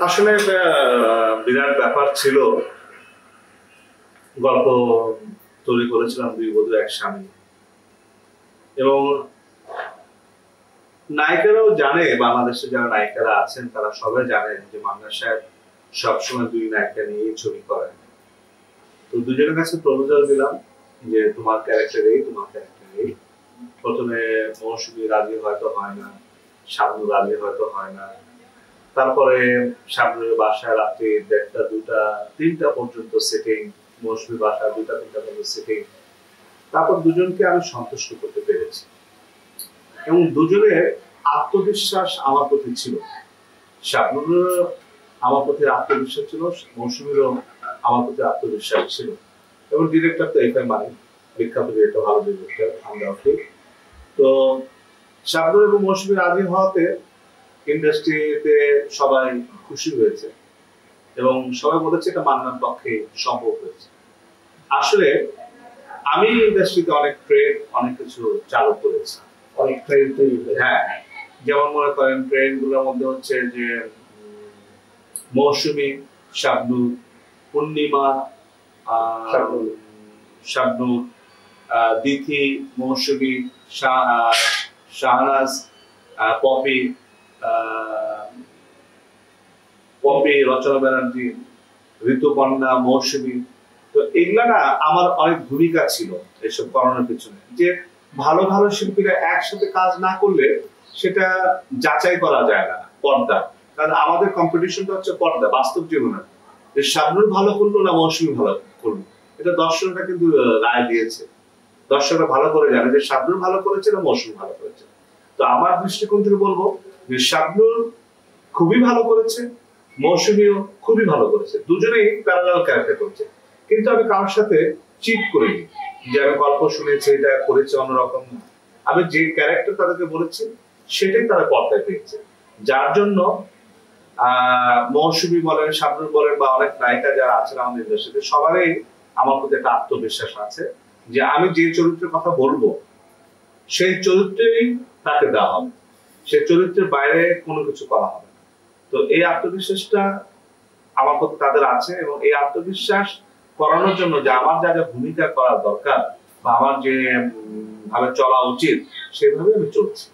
আসলে একটা বিরাট ব্যাপার ছিল। গল্প তৈরি করেছিলাম দুই বধূ এক স্বামী, এবং নায়িকারাও জানে, বাংলাদেশে যারা নায়িকারা আছেন তারা সবাই জানেন যে মান্না সাহেব সবসময় দুই নায়িকা নিয়ে ছবি করেন। তো দুজনের কাছে প্রপোজাল দিলাম যে তোমার ক্যারেক্টার এই, তোমার ক্যারেক্টার এই। প্রথমে মৌসুমী রাজি হয়তো হয় না, শাবনূর রাজি হয়তো হয় না। তারপরে শাবনূরের বাসায় রাত্রি 1টা 2টা 3টা পর্যন্ত সেটিং, মৌসুমীর বাসায় 2টা 3টা পর্যন্ত সেটিং। তারপর দুজনকে আমি সন্তুষ্ট করতে পেরেছি, এবং দুজনের আত্মবিশ্বাস আমার প্রতি ছিল। শাবনূরের আমার প্রতি আত্মবিশ্বাস ছিল, মৌসুমীরও আমার প্রতি আত্মবিশ্বাস ছিল। এবং ডিরেক্টর তো এফ এম মানিক, বিখ্যাত ডিরেক্টর, ভালো ডিরেক্টর, আমরা তো শাবনূর এবং মৌসুমী রাজি হওয়াতে ইন্ডাস্ট্রিতে সবাই খুশি হয়েছে, এবং সবাই বলেছে এটা মান্নার পক্ষে সম্ভব হয়েছে। আসলে আমি ইন্ডাস্ট্রিতে অনেক ট্রেড, অনেক কিছু চালু করেছি, অনেক ট্রেড তৈরি। হ্যাঁ, যেমন মনে করেন ট্রেড গুলোর মধ্যে হচ্ছে যে মৌসুমী, শাবনূর, পূর্ণিমা, শাবনূর, দিথি, মৌসুমী, শাহনাজ, পপি, রচনা ব্যানার্জি, ঋতুপর্ণা, মৌসুমী। তো এগুলা না আমার অনেক ভূমিকা ছিল এসব করানোর পিছনে, যে ভালো ভালো শিল্পীরা একসাথে কাজ না করলে সেটা যাচাই করা যায় না পর্দা। কারণ আমাদের কম্পিটিশনটা হচ্ছে পর্দা, বাস্তব জীবনে। যে শাবনূর ভালো করলো না মৌসুমী ভালো করলো, এটা দর্শকরা কিন্তু রায় দিয়েছে। দর্শকরা ভালো করে জানে যে শাবনূর ভালো করেছে না মৌসুমী ভালো করেছে। তো আমার দৃষ্টিকোণ থেকে বলবো যে শাবনূর খুবই ভালো করেছে, মৌসুমীও খুবই ভালো করেছে, দুজনেই প্যারালাল ক্যারেক্টার করেছে। কিন্তু আমি কারোর সাথে চিট করিনি যে আমি গল্প শুনেছি, এটা করেছে অন্যরকম। আমি যে ক্যারেক্টার তাদেরকে বলেছি সেটাই তারা পর্দায় পেয়েছে। যার জন্য মৌসুমী বলেন, শাবনূর বলেন, বা অনেক নায়িকা যারা আছেন আমাদের ইন্ডাস্ট্রিতে, সবারই আমার প্রতি একটা আত্মবিশ্বাস আছে যে আমি যে চরিত্রের কথা বলবো সেই চরিত্রেই তাকে দেওয়া হবে, সেই চরিত্রের বাইরে কোনো কিছু করা হবে না। তো এই আত্মবিশ্বাসটা আমার প্রতি তাদের আছে, এবং এই আত্মবিশ্বাস করানোর জন্য যে আমার যা যা ভূমিকা করা দরকার বা আমার যে ভাবে চলা উচিত সেভাবে আমি চলছি।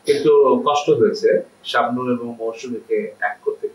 কিন্তু কষ্ট হয়েছে শাবনূর এবং মৌসুমীকে এক করতে।